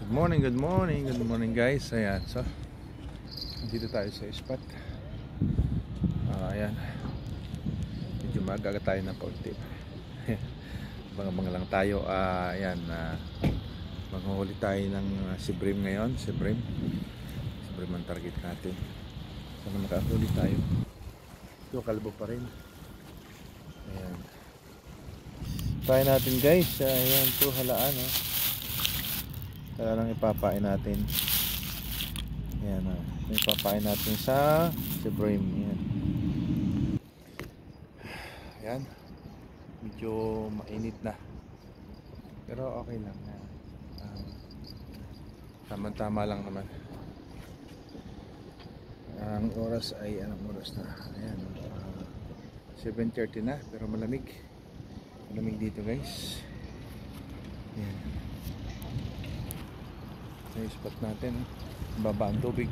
Good morning guys. Ayan, so dito tayo sa spot. Ayan, medyo magaga tayo ng kaunti. Banga lang tayo. Ayan, manghuli tayo ng sibrim ngayon. Sibrim ang target natin. Sana makahuli tayo. Ito kalbo pa rin. Ayan, try natin guys. Ayan, ito halaan. Kaya lang ipapain natin. Ayan, ipapain natin sa sibrim. Ayan. Ayan, medyo mainit na, pero okay lang. Tama-tama lang naman. Ang oras ay anong oras na? Ayan, 7:30 na, pero malamig dito guys. Ayan, yung spot natin, baba ang tubig.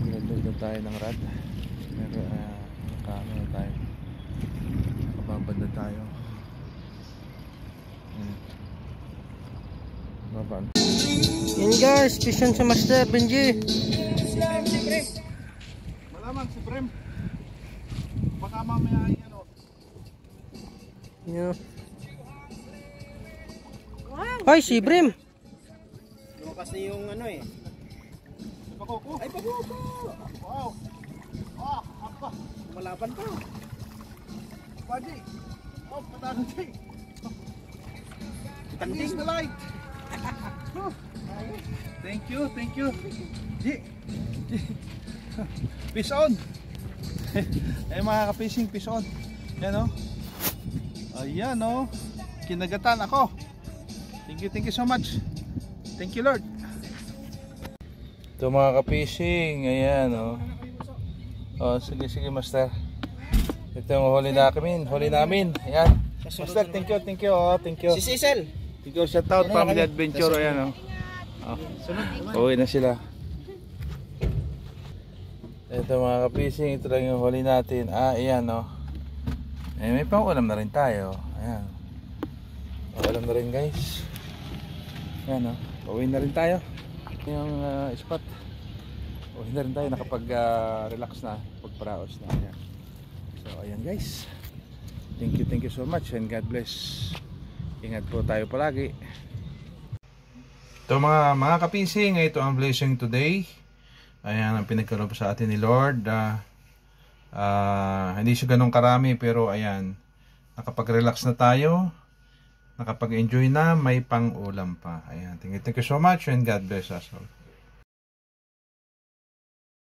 Nagdodod tayo ng rad, pero nakaano na tayo, nakababad na tayo. Baba. Yan guys, fishing sa Master Benji. Sibrim. Malamang sibrim. Baka mamaya ay ano. Yeah. Hoy, sibrim. Lumakas na yung ano eh. Pakoko. Ay, pakoko! Wow. Apa. Malaban pa. Padi. Patandi. Tanding the light. Thank you. G. Fish on. Ay mga ka-fishing, fish on. Yan Ayan kinagatan ako. Thank you so much. Thank you Lord. Ito mga ka-fishing, ayan sige master. Ito yung huli namin. Ayan. Master, thank you. Thank you. Si Cecil. Thank you, shout out Family Adventure. Ayan uwi na sila. Ito mga ka-fishing, ito lang yung huli natin. Ayan may pang-ulam na rin tayo. Ayan. Pang-ulam na rin guys. Ayan uwi na rin tayo. Yung spot. Uwi na rin tayo, nakapag-relax na, pagparaos na. Ayan. So ayan guys. Thank you so much and God bless. Ingat po tayo palagi. Ito mga kapising, ito ang blessing today. Ayan ang pinagkaloob sa atin ni Lord. Hindi siya ganun karami, pero ayan, nakapag-relax na tayo, nakapag-enjoy na, may pang-ulam pa. Ayan, thank you so much and God bless us all.